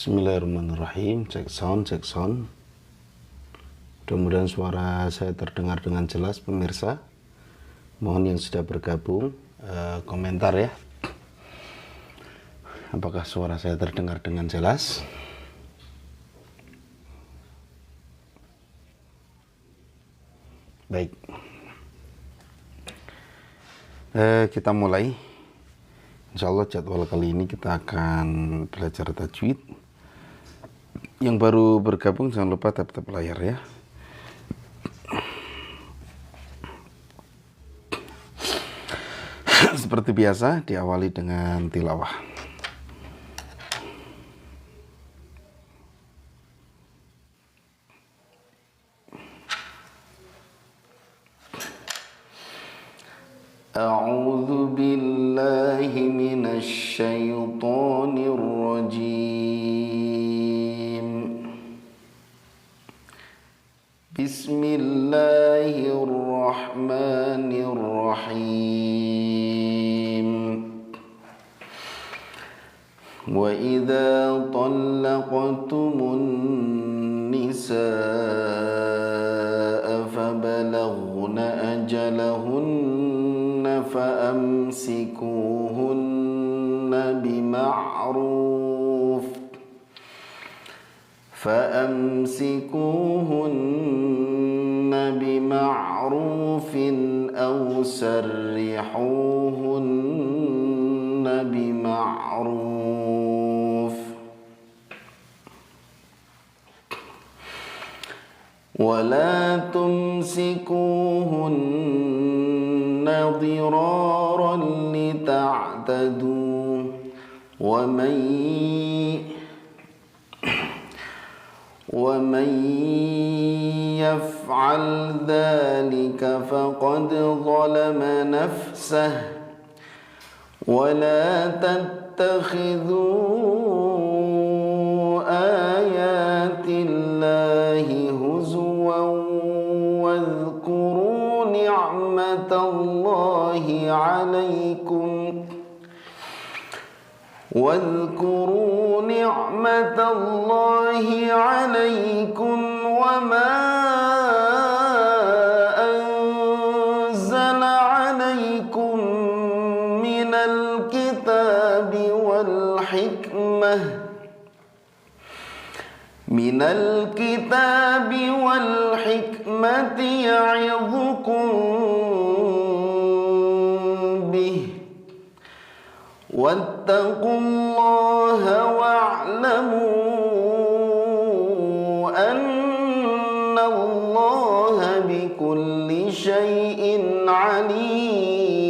Bismillahirrahmanirrahim. Cek sound. Mudah-mudahan suara saya terdengar dengan jelas, pemirsa. Mohon yang sudah bergabung komentar ya. Apakah suara saya terdengar dengan jelas? Baik. Kita mulai. Insya Allah jadwal kali ini kita akan belajar tajwid. Yang baru bergabung jangan lupa tap layar ya. Seperti biasa diawali dengan tilawah. A'udzu billahi minasy syaithanir rajim. Bismillahirrahmanirrahim. Wa idza talaqtumun nisaa fabalaghna ajalahunna فأمسكوهن بمعروف أو سرحوهن بمعروف ولا تمسكوهن ضرارا لتعتدوا ومن يفعل ذلك فقد ظلم نفسه ولا تتخذوا آيات الله هزوا واذكروا نعمة الله عليكم وما أنزل عليكم من الكتاب والحكمة يعظكم به واتقوا الله واعلموا أن الله بكل شيء عليم.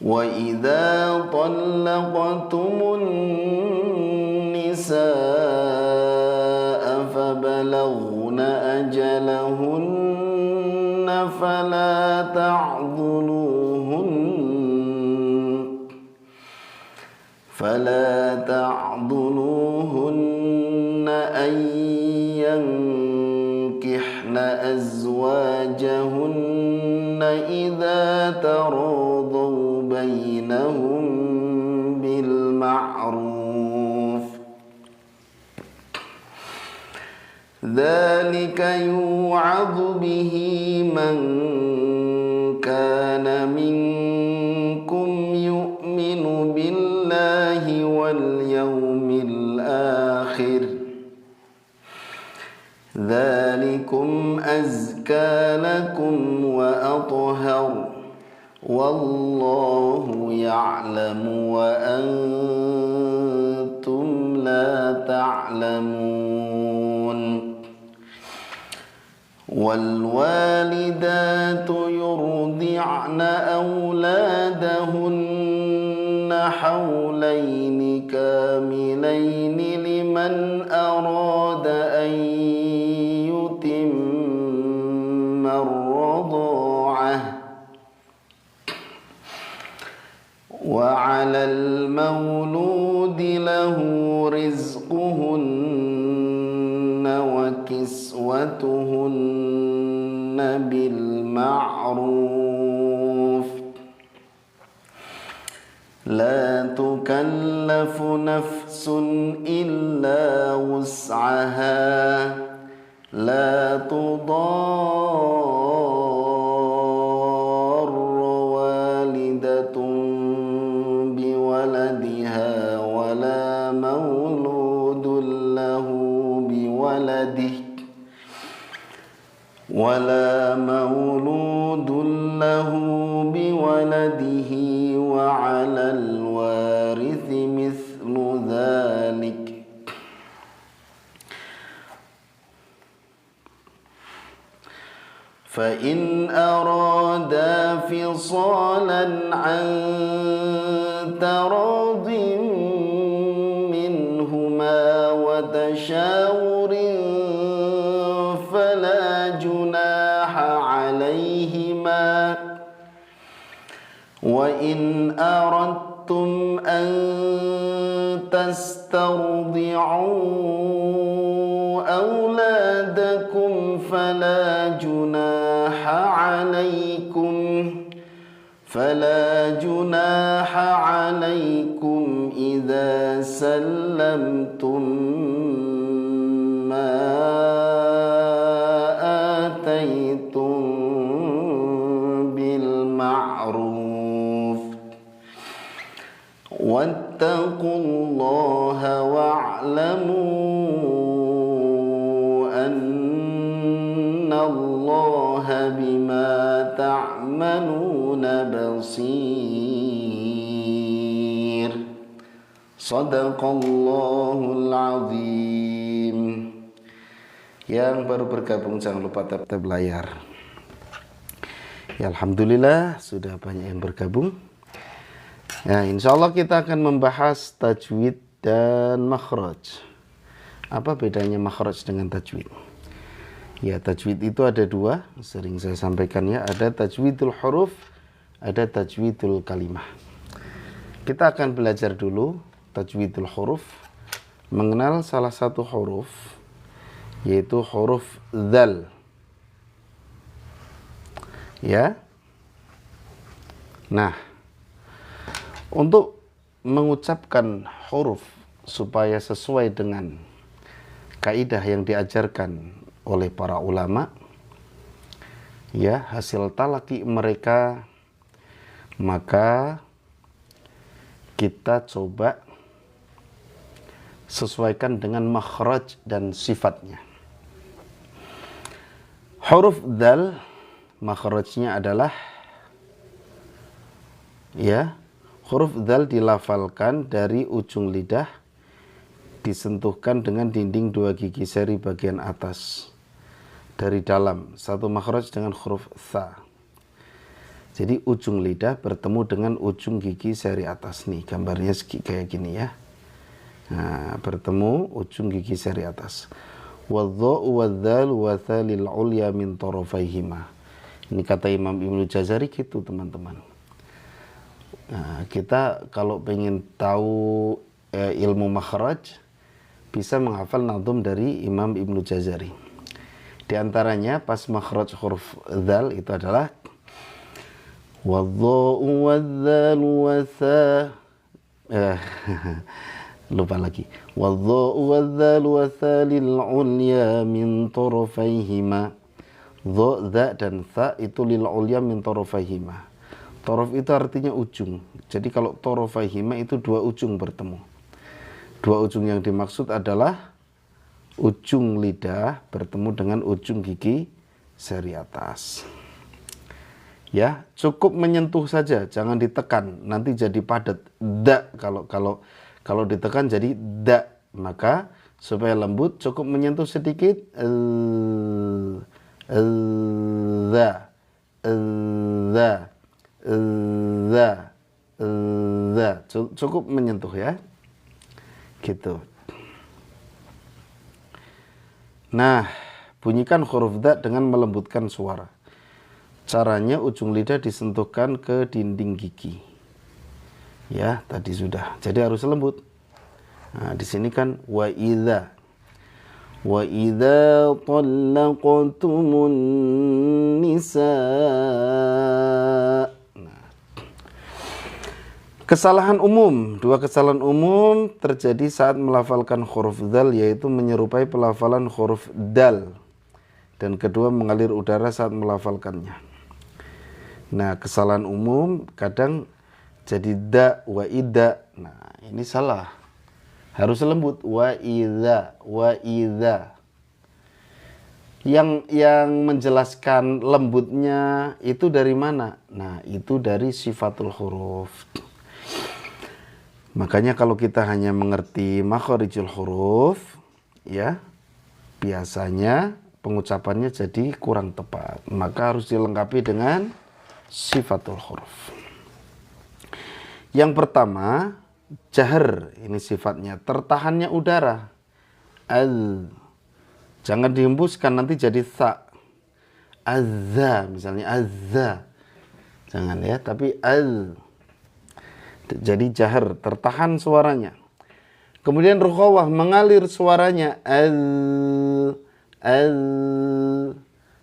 وإذا طلقتم النساء فبلغن أجلهن فلا تعضلوهن أن ينكحن أزواجهن إذا تراضوا بينهم بالمعروف ذلك يوعظ به من كان منكم يؤمن بالله واليوم الآخر ذلكم أزكى لكم وأطهر والله يعلم وأنتم لا تعلمون. والوالدات يرضعن أولادهن حولين كاملين لمن أراد أن يتم الرضاعة وعلى المولود له رزقهن وكسوتهن بالمعروف لا تكلف نفس إلا وسعها لا تضار والدة بولدها ولا مولود له بولده وعلى الوارث مثل ذلك فإن أرادا فصالا عن تراض منهما وتشاور فلا جناح عليهما وإن أردتم أن تسترضعوا أولادكم فلا جناح عليكم إذا سلمتم ما آتيتم بالمعروف واتقوا الله واعلموا أن الله بما تعملون بصير Sadaqallahul azim. Yang baru bergabung jangan lupa tap layar. Ya, alhamdulillah sudah banyak yang bergabung. Ya, insyaallah kita akan membahas tajwid dan makhraj. Apa bedanya makhraj dengan tajwid? Ya, tajwid itu ada dua, sering saya sampaikan ya, ada tajwidul huruf, ada tajwidul kalimah. Kita akan belajar dulu tajwidul huruf, mengenal salah satu huruf, yaitu huruf dzal. Ya. Nah, untuk mengucapkan huruf supaya sesuai dengan kaidah yang diajarkan oleh para ulama, ya, hasil talaki mereka, maka kita coba sesuaikan dengan makhraj dan sifatnya. Huruf dzal makhrajnya adalah, ya, huruf dzal dilafalkan dari ujung lidah disentuhkan dengan dinding dua gigi seri bagian atas dari dalam, satu makhraj dengan huruf tha. Jadi ujung lidah bertemu dengan ujung gigi seri atas nih, gambarnya kayak gini ya. Nah, bertemu ujung gigi seri atas. Wadh-dha'u wadh-dhal wa thalil ulya min tarafaihima. Ini kata Imam Ibnu Jazari gitu, teman-teman. Nah, kita kalau pengen tahu ilmu makhraj, bisa menghafal nadhum dari Imam Ibnu Jazari. Di antaranya pas makhraj huruf dzal itu adalah wadh-dha'u wadh-dhal wa tha. Lupa lagi. Wadh-dha'u wadh-dhal wa thalil ulya min tarafaihima. Dha dan tha itu lil ulya min tarafaihima. Taraf itu artinya ujung. Jadi kalau tarafaihima itu dua ujung bertemu. Dua ujung yang dimaksud adalah ujung lidah bertemu dengan ujung gigi seri atas. Ya, cukup menyentuh saja, jangan ditekan, nanti jadi padat. Da kalau ditekan jadi da, maka supaya lembut cukup menyentuh sedikit. Cukup menyentuh ya, gitu. Nah, bunyikan huruf da dengan melembutkan suara. Caranya ujung lidah disentuhkan ke dinding gigi. Ya, tadi sudah. Jadi harus lembut. Nah, di sini kan wa idza talaqtumun nisa. Nah, Kesalahan umum, dua kesalahan umum terjadi saat melafalkan huruf dzal, yaitu menyerupai pelafalan huruf dal, dan kedua mengalir udara saat melafalkannya. Nah, kesalahan umum kadang jadi da wa ida. Nah, ini salah. Harus lembut, wa idza, wa idza. Yang menjelaskan lembutnya itu dari mana? Nah, itu dari sifatul huruf. Makanya kalau kita hanya mengerti makharijul huruf, ya, biasanya pengucapannya jadi kurang tepat. Maka harus dilengkapi dengan sifatul huruf. Yang pertama, jahar, ini sifatnya tertahannya udara. Al, jangan dihembuskan, nanti jadi tha. Azza, misalnya azza, jangan ya, tapi al. Jadi jahar, tertahan suaranya. Kemudian rukhawah, mengalir suaranya. Al, al,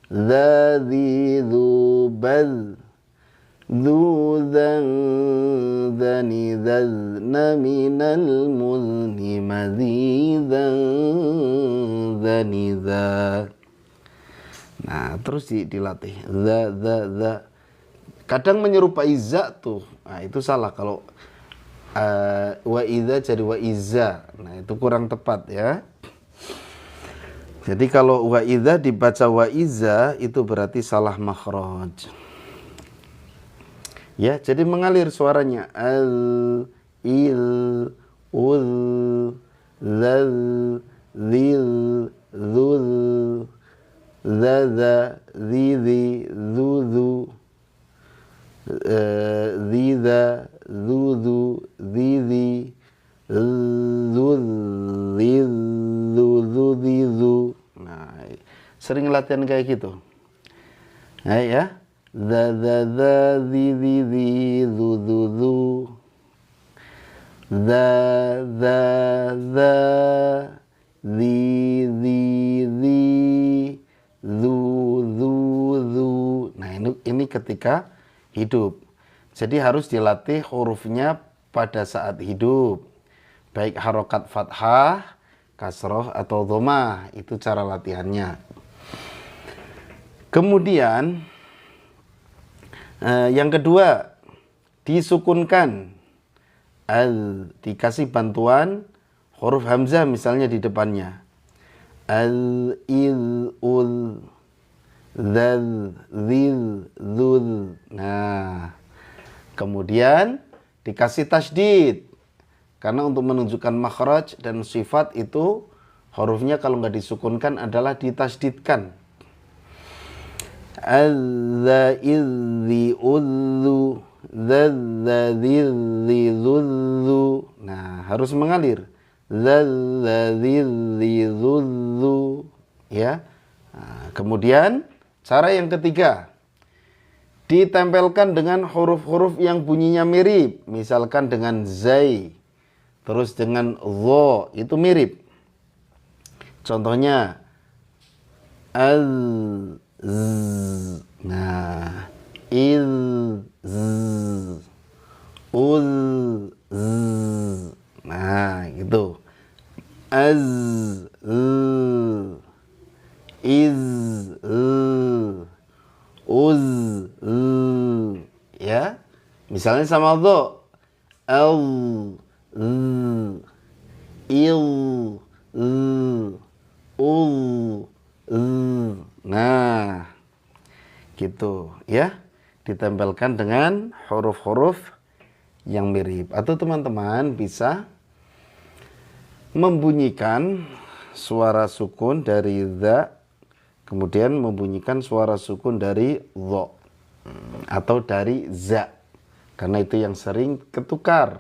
dzadzi, dzubal, dzuzan, dzani, dzazna, minal muzni, madzidan, dzani, dzad. Nah, terus dilatih. Za. Kadang menyerupai za tuh. Nah, itu salah kalau wa idza jadi wa izza. Nah, itu kurang tepat ya. Jadi kalau wa idza dibaca wa izza itu berarti salah makhraj. Ya, jadi mengalir suaranya. Al, il, ul, zal, zil, zul, zaza, zizi, zuzu, ziza, zuzu, zizi, zuz, zizu, zuzizu. Nah, sering latihan kayak gitu. Nah, ya. Za, zizi, zi, zuzuzu. Za, zi, zi, zu. Nah, ini ketika hidup. Jadi harus dilatih hurufnya pada saat hidup. Baik harokat fathah, kasroh, atau dhammah. Itu cara latihannya. Kemudian yang kedua, disukunkan. Al, dikasih bantuan huruf hamzah misalnya di depannya. Al, il, ul, zal, zil, zul. Nah, kemudian dikasih tasydid. Karena untuk menunjukkan makhraj dan sifat itu hurufnya kalau nggak disukunkan adalah ditasydidkan. Az-za-iz-zi, uz-zu, zaz-za-ziz-zi, zuz-zu. Nah, harus mengalir. Zaz-za-ziz-zi, zuz-zu. Ya. Nah, kemudian cara yang ketiga, ditempelkan dengan huruf-huruf yang bunyinya mirip. Misalkan dengan zai, terus dengan dho, itu mirip. Contohnya az, z, nah, iz, z, uz, z, nah, gitu. Az, z, iz, z, uz, z, ya. Misalnya sama dho, al, z, il, z, ul, z. Nah, gitu ya. Ditempelkan dengan huruf-huruf yang mirip. Atau teman-teman bisa membunyikan suara sukun dari za, kemudian membunyikan suara sukun dari dho, atau dari za. Karena itu yang sering ketukar.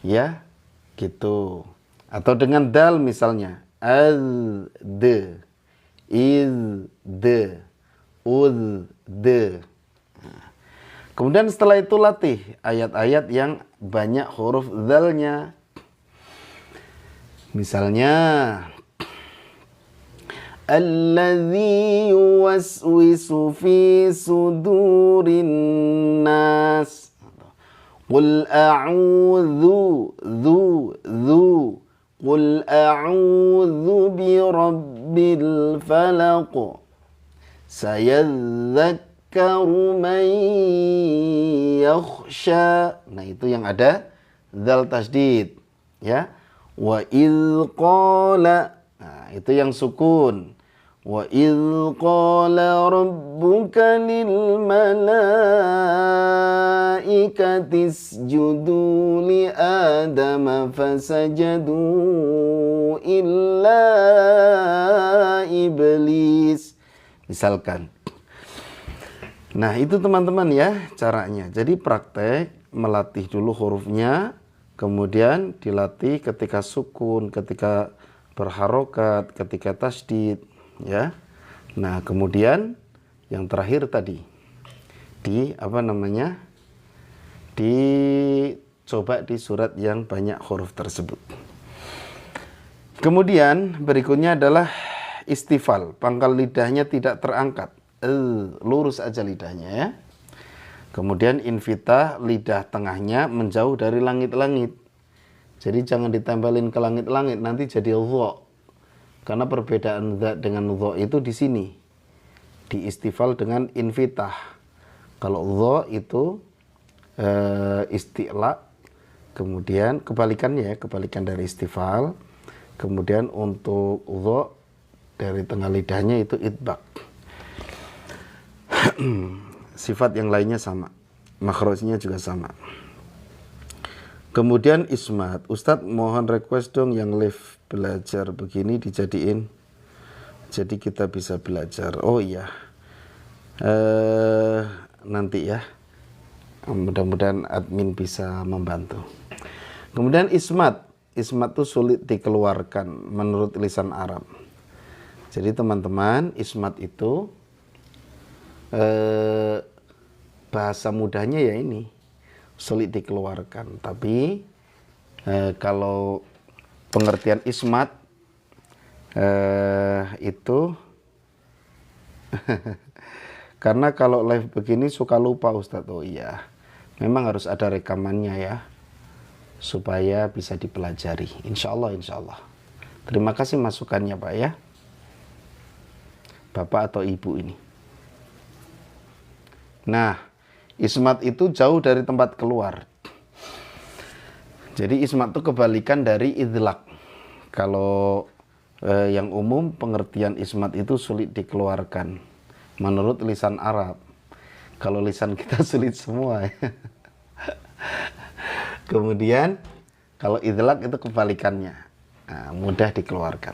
Ya, gitu. Atau dengan dal misalnya. Az, de, iz, de, uz, de. Kemudian setelah itu latih ayat-ayat yang banyak huruf dzalnya. Misalnya, alladzi yuwaswisu fi sudurin nas Qul a'udzu dzu Qul a'udzu birabbil falaq. Sayadzakkaru man yakhsha. Nah, itu yang ada dzal tasdid, ya. Wa idz qala. Nah, itu yang sukun. Wa idz qala rabbuka lil malaikati isjudu li adama fasajadu illa iblis. Misalkan. Nah, itu teman-teman ya caranya. Jadi praktek melatih dulu hurufnya, kemudian dilatih ketika sukun, ketika berharokat, ketika tasdid, ya. Nah, kemudian yang terakhir tadi dicoba di surat yang banyak huruf tersebut. Kemudian berikutnya adalah istifal, pangkal lidahnya tidak terangkat, lurus aja lidahnya, ya. Kemudian infitah, lidah tengahnya menjauh dari langit-langit. Jadi jangan ditempelin ke langit-langit, nanti jadi dha. Karena perbedaan dha dengan dha itu di sini. Di istifal dengan infitah. Kalau dha itu isti'la, kemudian kebalikannya ya, kebalikan dari istifal. Kemudian untuk dha dari tengah lidahnya itu idbaq. Sifat yang lainnya sama, makhrajnya juga sama. Kemudian ismat. Ustadz mohon request dong yang live belajar begini dijadiin, jadi kita bisa belajar. Oh iya, nanti ya, mudah-mudahan admin bisa membantu. Kemudian ismat. Ismat itu sulit dikeluarkan menurut lisan Arab. Jadi teman-teman, ismat itu bahasa mudahnya ya ini, sulit dikeluarkan. Tapi kalau pengertian ismat itu karena kalau live begini suka lupa Ustadz. Oh iya, memang harus ada rekamannya ya, supaya bisa dipelajari. Insya Allah. Terima kasih masukannya Pak ya, Bapak atau Ibu ini. Nah, ismat itu jauh dari tempat keluar. Jadi ismat itu kebalikan dari idlaq. Kalau yang umum pengertian ismat itu sulit dikeluarkan menurut lisan Arab. Kalau lisan kita sulit semua ya. Kemudian kalau idlaq itu kebalikannya, nah, mudah dikeluarkan.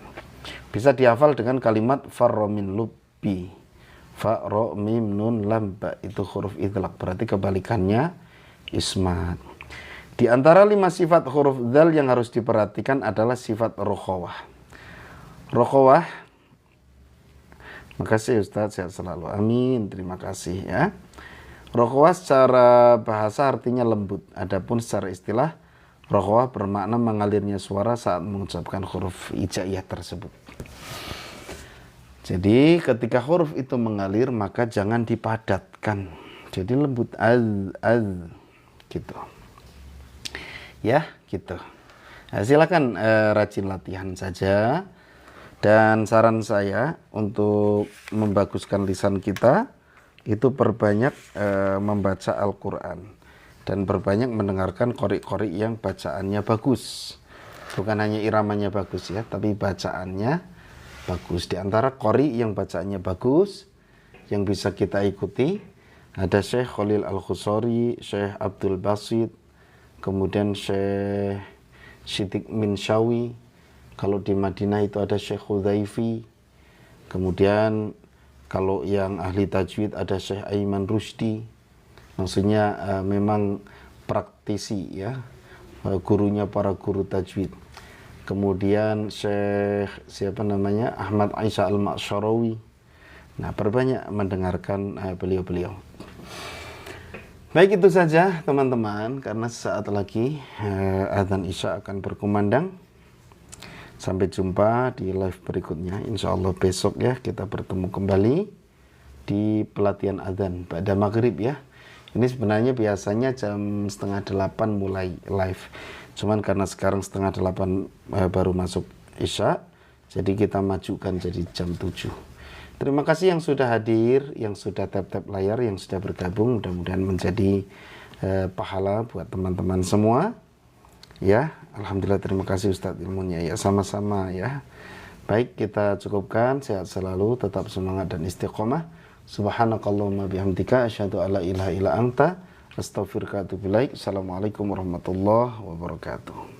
Bisa dihafal dengan kalimat farra min lubbi. Fa ra mim nun lam ba, itu huruf idlaq, berarti kebalikannya ismat. Di antara 5 sifat huruf dzal yang harus diperhatikan adalah sifat rokhawah. Rokhawah, makasih Ustadz, sehat selalu, amin, terima kasih ya. Rokhawah secara bahasa artinya lembut, adapun secara istilah rokhawah bermakna mengalirnya suara saat mengucapkan huruf hijaiyah tersebut. Jadi ketika huruf itu mengalir maka jangan dipadatkan. Jadi lembut, az gitu. Ya, gitu. Nah, silakan rajin latihan saja. Dan saran saya untuk membaguskan lisan kita itu perbanyak membaca Al-Quran dan perbanyak mendengarkan qori-qori yang bacaannya bagus. Bukan hanya iramanya bagus ya, tapi bacaannya bagus. Di antara qori yang bacaannya bagus yang bisa kita ikuti ada Syekh Khalil Al-Khusari, Syekh Abdul Basit, kemudian Syekh Siddiq Minshawi. Kalau di Madinah itu ada Syekh Hudhaifi. Kemudian kalau yang ahli tajwid ada Syekh Aiman Rusdi. Maksudnya memang praktisi ya, gurunya para guru tajwid. Kemudian Syekh Ahmad Aisyah Al-Ma'syarawi. Nah, perbanyak mendengarkan beliau-beliau. Baik, itu saja teman-teman, karena sesaat lagi adzan Isya akan berkumandang. Sampai jumpa di live berikutnya. Insya Allah besok ya kita bertemu kembali di pelatihan adzan pada maghrib ya. Ini sebenarnya biasanya jam setengah 8 mulai live. Cuman karena sekarang setengah 8 baru masuk Isya, jadi kita majukan jadi jam 7. Terima kasih yang sudah hadir, yang sudah tap-tap layar, yang sudah bergabung. Mudah-mudahan menjadi pahala buat teman-teman semua. Ya, alhamdulillah, terima kasih Ustadz ilmunya. Ya, sama-sama ya. Baik, kita cukupkan. Sehat selalu, tetap semangat dan istiqomah. Subhanakallahumma bihamdika asyhadu alla ilaha illa anta astaghfiruka wa atubu ilaik. Assalamualaikum warahmatullahi wabarakatuh.